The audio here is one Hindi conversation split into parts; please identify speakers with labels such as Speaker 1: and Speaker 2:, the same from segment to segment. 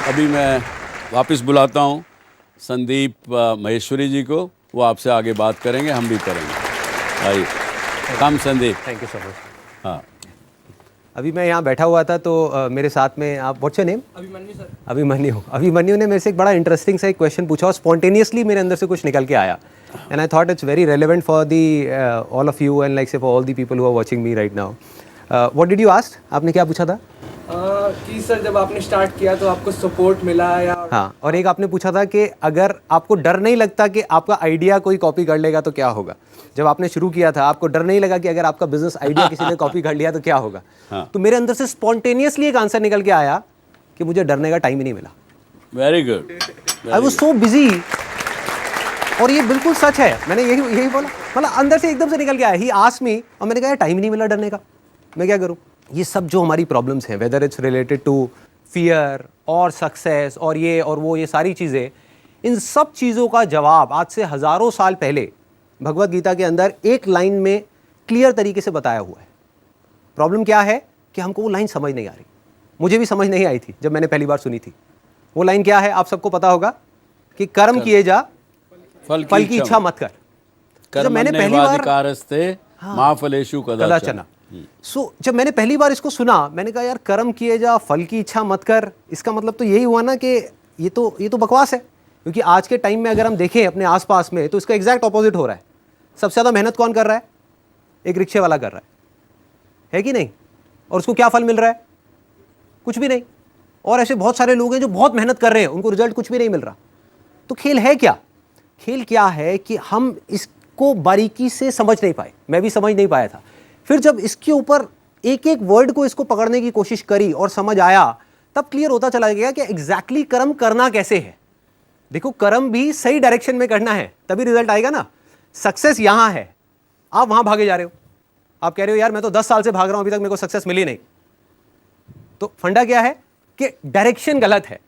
Speaker 1: अभी मैं वापस बुलाता हूँ संदीप महेश्वरी जी को, वो आपसे आगे बात करेंगे, हम भी करेंगे। आइए, come Sandeep.
Speaker 2: Thank you so much.
Speaker 1: हाँ,
Speaker 2: अभी मैं यहाँ बैठा हुआ था तो मेरे साथ में आप what's your name?
Speaker 3: Abhimanyu sir.
Speaker 2: Abhimanyu ने मेरे से एक बड़ा इंटरेस्टिंग सा एक क्वेश्चन पूछा और स्पॉन्टेनियसली मेरे अंदर से कुछ निकल के आया and I thought it's very relevant for the all of you and like say for all the people who are watching me right now. What did you ask? आपने क्या पूछा था?
Speaker 3: कि सर जब आपने स्टार्ट किया तो आपको सपोर्ट मिला या?
Speaker 2: हाँ, और एक आपने पूछा था कि अगर आपको डर नहीं लगता कि आपका आइडिया कोई कॉपी कर लेगा तो क्या होगा? जब आपने शुरू किया था आपको डर नहीं लगा कि अगर आपका बिजनेस आइडिया किसी ने कॉपी कर लिया तो क्या होगा?
Speaker 1: हाँ।
Speaker 2: तो मेरे अंदर से स्पॉन्टेनियसली एक आंसर निकल के आया कि मुझे डरने का टाइम ही नहीं मिला।
Speaker 1: Very good.
Speaker 2: I was so busy. और ये बिल्कुल सच है, मैंने यही बोला, मतलब अंदर से एकदम से निकल के आया। ही आस्क्ड मी और मैंने कहा टाइम ही नहीं मिला डरने का, मैं क्या करूं? ये सब जो हमारी प्रॉब्लम्स हैं, whether it's related to fear और सक्सेस और ये और वो, ये सारी चीज़ें, इन सब चीज़ों का जवाब आज से हज़ारों साल पहले भगवत गीता के अंदर एक लाइन में क्लियर तरीके से बताया हुआ है। प्रॉब्लम क्या है कि हमको वो लाइन समझ नहीं आ रही। मुझे भी समझ नहीं आई थी जब मैंने पहली बार सुनी थी। वो लाइन क्या है आप सबको पता होगा कि कर्म किए जा, फल की इच्छा मत कर। जब मैंने पहली बार
Speaker 1: माँ फलेशु कदाचन।
Speaker 2: जब मैंने पहली बार इसको सुना, मैंने कहा यार कर्म किए जा फल की इच्छा मत कर, इसका मतलब तो यही हुआ ना कि ये तो बकवास है। क्योंकि आज के टाइम में अगर हम देखें अपने आसपास में तो इसका एग्जैक्ट ऑपोजिट हो रहा है। सबसे ज़्यादा मेहनत कौन कर रहा है? एक रिक्शे वाला कर रहा है कि नहीं? और उसको क्या फल मिल रहा है? कुछ भी नहीं। और ऐसे बहुत सारे लोग हैं जो बहुत मेहनत कर रहे हैं, उनको रिजल्ट कुछ भी नहीं मिल रहा। तो खेल है क्या? खेल क्या है कि हम इसको बारीकी से समझ नहीं पाए। मैं भी समझ नहीं पाया था। फिर जब इसके ऊपर एक एक वर्ड को इसको पकड़ने की कोशिश करी और समझ आया, तब क्लियर होता चला गया कि एग्जैक्टली कर्म करना कैसे है। देखो, कर्म भी सही डायरेक्शन में करना है तभी रिजल्ट आएगा ना। सक्सेस यहां है, आप वहां भागे जा रहे हो। आप कह रहे हो यार मैं तो 10 साल से भाग रहा हूं, अभी तक मेरे को सक्सेस मिली नहीं। तो फंडा क्या है कि डायरेक्शन गलत है।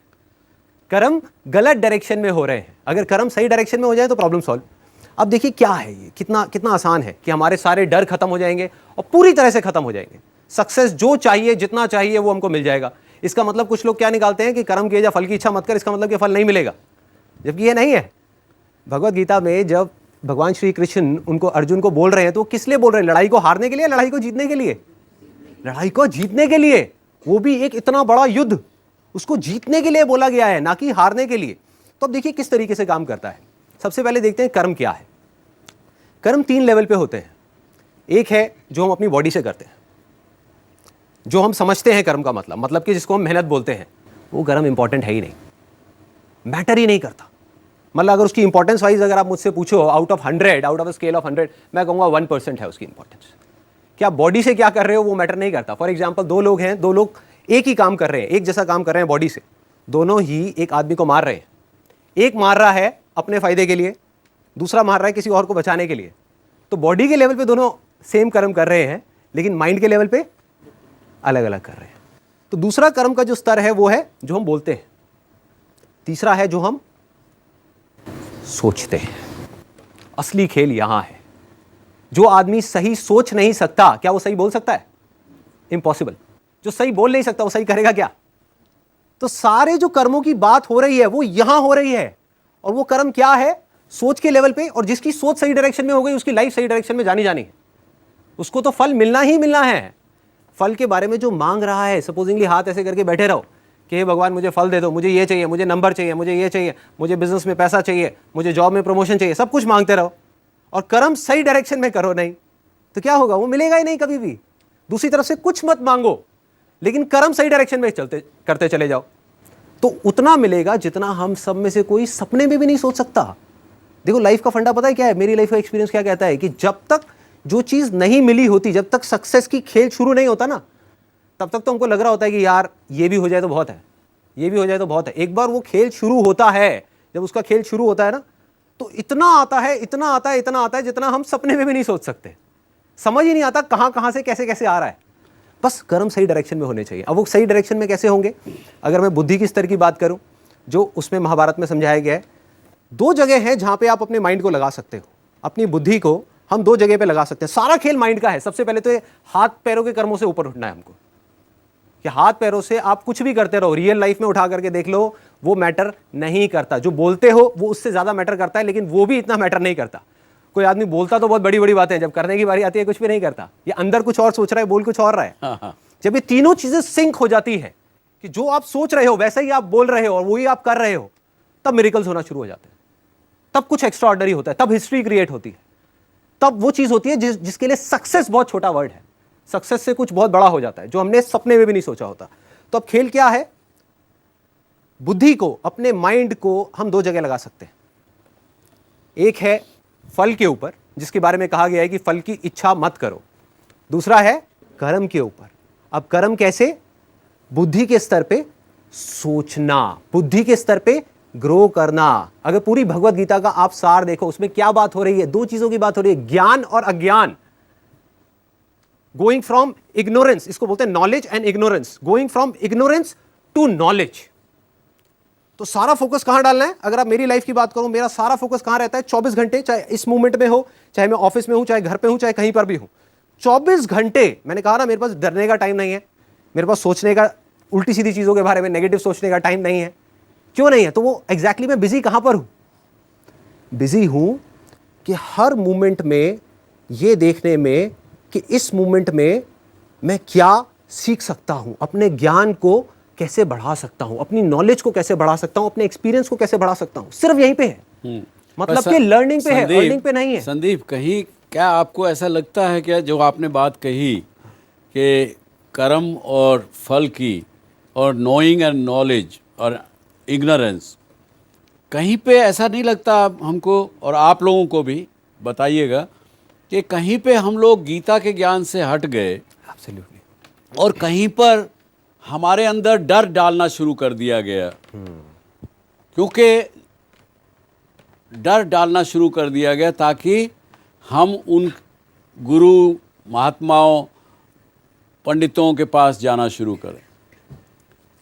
Speaker 2: कर्म गलत डायरेक्शन में हो रहे हैं। अगर कर्म सही डायरेक्शन में हो जाए तो प्रॉब्लम सॉल्व। अब देखिए क्या है ये, कितना आसान है कि हमारे सारे डर खत्म हो जाएंगे और पूरी तरह से खत्म हो जाएंगे। सक्सेस जो चाहिए, जितना चाहिए वो हमको मिल जाएगा। इसका मतलब कुछ लोग क्या निकालते हैं कि कर्म किए जा फल की इच्छा मत कर, इसका मतलब कि फल नहीं मिलेगा, जबकि ये नहीं है। भगवत गीता में जब भगवान श्री कृष्ण उनको अर्जुन को बोल रहे हैं तो वो किस लिए बोल रहे हैं? लड़ाई को हारने के लिए, लड़ाई को जीतने के लिए? लड़ाई को जीतने के लिए। वो भी एक इतना बड़ा युद्ध, उसको जीतने के लिए बोला गया है, ना कि हारने के लिए। तो अब देखिए किस तरीके से काम करता है। सबसे पहले देखते हैं कर्म क्या है। कर्म 3 लेवल पे होते हैं। एक है जो हम अपनी बॉडी से करते हैं, जो हम समझते हैं कर्म का मतलब कि जिसको हम मेहनत बोलते हैं। वो कर्म इंपॉर्टेंट है ही नहीं, मैटर ही नहीं करता। मतलब अगर उसकी इंपॉर्टेंस वाइज अगर आप मुझसे पूछो out of a scale of 100, मैं कहूँगा 1% है उसकी इंपॉर्टेंस। क्या बॉडी से क्या कर रहे हो वो मैटर नहीं करता। फॉर एग्जाम्पल, 2 लोग हैं, 2 लोग एक ही काम कर रहे हैं, एक जैसा काम कर रहे हैं बॉडी से, दोनों ही एक आदमी को मार रहे हैं। एक मार रहा है अपने फायदे के लिए, दूसरा मार रहा है किसी और को बचाने के लिए। तो बॉडी के लेवल पे दोनों सेम कर्म कर रहे हैं, लेकिन माइंड के लेवल पे अलग अलग कर रहे हैं। तो दूसरा कर्म का जो स्तर है वो है जो हम बोलते हैं। तीसरा है जो हम सोचते हैं। असली खेल यहां है। जो आदमी सही सोच नहीं सकता, क्या वो सही बोल सकता है? इम्पॉसिबल। जो सही बोल नहीं सकता वो सही करेगा क्या? तो सारे जो कर्मों की बात हो रही है वो यहां हो रही है। और वो कर्म क्या है? सोच के लेवल पे। और जिसकी सोच सही डायरेक्शन में हो गई उसकी लाइफ सही डायरेक्शन में जानी है। उसको तो फल मिलना ही मिलना है। फल के बारे में जो मांग रहा है, सपोजिंगली हाथ ऐसे करके बैठे रहो कि हे भगवान मुझे फल दे दो, मुझे ये चाहिए, मुझे नंबर चाहिए, मुझे ये चाहिए, मुझे बिजनेस में पैसा चाहिए, मुझे जॉब में प्रमोशन चाहिए, सब कुछ मांगते रहो और कर्म सही डायरेक्शन में करो नहीं तो क्या होगा? वो मिलेगा ही नहीं कभी भी। दूसरी तरफ से कुछ मत मांगो, लेकिन कर्म सही डायरेक्शन में करते चले जाओ तो उतना मिलेगा जितना हम सब में से कोई सपने में भी नहीं सोच सकता। देखो, लाइफ का फंडा पता है क्या है? मेरी लाइफ का एक्सपीरियंस क्या कहता है कि जब तक जो चीज़ नहीं मिली होती, जब तक सक्सेस की खेल शुरू नहीं होता ना, तब तक तो हमको लग रहा होता है कि यार ये भी हो जाए तो बहुत है, ये भी हो जाए तो बहुत है। एक बार वो खेल शुरू होता है, जब उसका खेल शुरू होता है ना, तो इतना आता है, इतना आता है, इतना आता है जितना हम सपने में भी नहीं सोच सकते। समझ ही नहीं आता कहाँ से कैसे कैसे आ रहा है। बस कर्म सही डायरेक्शन में होने चाहिए। अब वो सही डायरेक्शन में कैसे होंगे? अगर मैं बुद्धि की स्तर की बात करूं, जो उसमें महाभारत में समझाया गया है, 2 जगह है जहां पे आप अपने माइंड को लगा सकते हो। अपनी बुद्धि को हम 2 जगह पे लगा सकते हैं। सारा खेल माइंड का है। सबसे पहले तो ये हाथ पैरों के कर्मों से ऊपर उठना है हमको। कि हाथ पैरों से आप कुछ भी करते रहो, रियल लाइफ में उठा करके देख लो, वो मैटर नहीं करता। जो बोलते हो वो उससे ज्यादा मैटर करता है, लेकिन वो भी इतना मैटर नहीं करता। कोई आदमी बोलता तो बहुत बड़ी बड़ी बातें, जब करने की बारी आती है कुछ भी नहीं करता। ये अंदर कुछ और सोच रहा है, बोल कुछ और रहा है। जब ये तीनों चीजें सिंक हो जाती है कि जो आप सोच रहे हो वैसा ही आप बोल रहे हो और वही आप कर रहे हो, तब मिरेकल्स होना शुरू हो जाते हैं, तब कुछ एक्स्ट्रा ऑर्डिनरी होता है, तब हिस्ट्री क्रिएट होती है, तब वो चीज होती है जिसके लिए सक्सेस बहुत छोटा वर्ड है। सक्सेस से कुछ बहुत बड़ा हो जाता है जो हमने सपने में भी नहीं सोचा होता। तो अब खेल क्या है? बुद्धि को, अपने माइंड को हम दो जगह लगा सकते हैं। एक है फल के ऊपर, जिसके बारे में कहा गया है कि फल की इच्छा मत करो। दूसरा है कर्म के ऊपर। अब कर्म कैसे? बुद्धि के स्तर पे सोचना, बुद्धि के स्तर पे ग्रो करना। अगर पूरी भगवत गीता का आप सार देखो, उसमें क्या बात हो रही है? दो चीजों की बात हो रही है, ज्ञान और अज्ञान। गोइंग फ्रॉम इग्नोरेंस, इसको बोलते हैं knowledge and ignorance, going from ignorance to knowledge. तो सारा फोकस कहां डालना है? अगर आप मेरी लाइफ की बात करो, मेरा सारा फोकस कहां रहता है? 24 घंटे, चाहे इस मूवमेंट में हो, चाहे मैं ऑफिस में हूं, चाहे घर पे हूं, चाहे कहीं पर भी हूं, 24 घंटे। मैंने कहा ना, मेरे पास डरने का टाइम नहीं है, मेरे पास सोचने का, उल्टी सीधी चीजों के बारे में नेगेटिव सोचने का टाइम नहीं है। क्यों नहीं है? तो वो एग्जैक्टली मैं बिजी कहां पर हूं? बिजी हूं कि हर मूवमेंट में ये देखने में कि इस मूवमेंट में मैं क्या सीख सकता हूं, अपने ज्ञान को कैसे बढ़ा सकता हूं, अपनी नॉलेज को कैसे बढ़ा सकता हूं, अपने एक्सपीरियंस को कैसे बढ़ा सकता हूं। सिर्फ यहीं पे है, मतलब कि लर्निंग पे है, अर्निंग पे नहीं है।
Speaker 1: संदीप, कहीं क्या आपको ऐसा लगता है क्या, जो आपने बात कही कि कर्म और फल की, और नोइंग एंड नॉलेज और इग्नोरेंस, कहीं पे ऐसा नहीं लगता हमको और आप लोगों को भी बताइएगा कि कहीं पे हम लोग गीता के ज्ञान से हट गए
Speaker 2: एब्सोल्युटली,
Speaker 1: और कहीं पर हमारे अंदर डर डालना शुरू कर दिया गया? क्योंकि डर डालना शुरू कर दिया गया ताकि हम उन गुरु, महात्माओं, पंडितों के पास जाना शुरू करें।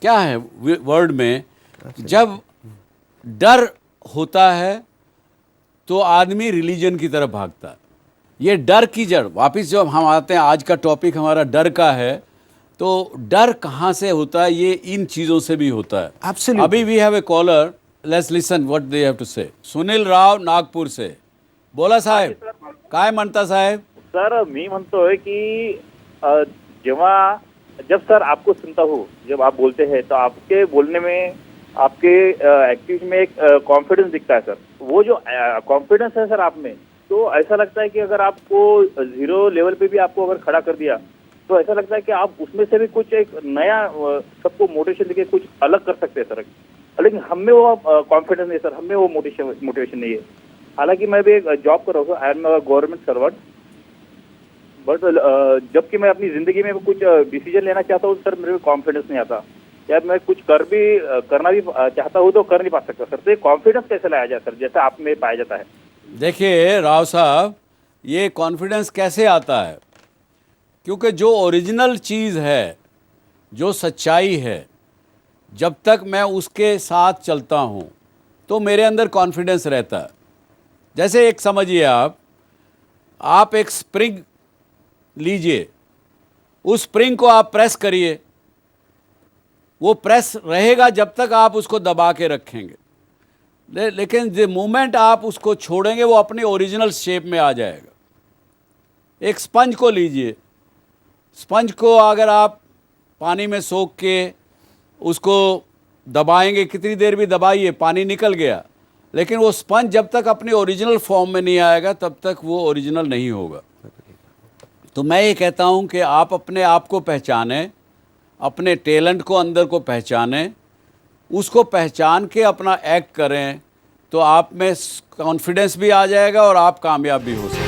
Speaker 1: क्या है वर्ड में, जब डर होता है तो आदमी रिलीजन की तरफ भागता है। ये डर की जड़, वापस जब हम आते हैं, आज का टॉपिक हमारा डर का है, तो डर कहाँ से होता है? ये इन चीज़ों से भी होता है।
Speaker 2: Absolutely.
Speaker 1: अभी we have a caller, let's listen what they have to say. Sunil Rao Nagpur से, बोला साहेब, काय म्हणता साहेब?
Speaker 4: सर मी म्हणतोय की जब सर आपको सुनता हूँ, जब आप बोलते हैं तो आपके बोलने में, आपके एक्टिविटी में एक कॉन्फिडेंस दिखता है सर। वो जो कॉन्फिडेंस है सर आप में, तो ऐसा लगता है कि अगर आपको 0 लेवल पे भी आपको अगर खड़ा कर दिया, तो ऐसा लगता है कि आप उसमें से भी कुछ एक नया सबको मोटिवेशन देके कुछ अलग कर सकते हैं सर। लेकिन हम में वो कॉन्फिडेंस नहीं सर, हम में वो मोटिवेशन नहीं है। हालांकि मैं भी एक जॉब कर रहा हूँ, I am government servant, but जबकि मैं अपनी जिंदगी में कुछ डिसीजन लेना चाहता हूँ सर, मेरे को कॉन्फिडेंस नहीं आता, या मैं कुछ करना भी चाहता हूँ तो कर नहीं पा सकता सर। तो ये कॉन्फिडेंस कैसे लाया जाए सर, जैसा आप में पाया जाता है?
Speaker 1: देखिए राव साहब, ये कॉन्फिडेंस कैसे आता है? क्योंकि जो ओरिजिनल चीज़ है, जो सच्चाई है, जब तक मैं उसके साथ चलता हूँ तो मेरे अंदर कॉन्फिडेंस रहता है। जैसे एक समझिए, आप एक स्प्रिंग लीजिए, उस स्प्रिंग को आप प्रेस करिए, वो प्रेस रहेगा जब तक आप उसको दबा के रखेंगे, लेकिन द मोमेंट आप उसको छोड़ेंगे वो अपने ओरिजिनल शेप में आ जाएगा। एक स्पंज को लीजिए, स्पंज को अगर आप पानी में सोख के उसको दबाएंगे, कितनी देर भी दबाइए, पानी निकल गया, लेकिन वो स्पंज जब तक अपने ओरिजिनल फॉर्म में नहीं आएगा तब तक वो ओरिजिनल नहीं होगा। तो मैं ये कहता हूँ कि आप अपने आप को पहचानें, अपने टैलेंट को, अंदर को पहचानें, उसको पहचान के अपना एक्ट करें, तो आप में कॉन्फिडेंस भी आ जाएगा और आप कामयाब भी हो सकते हैं।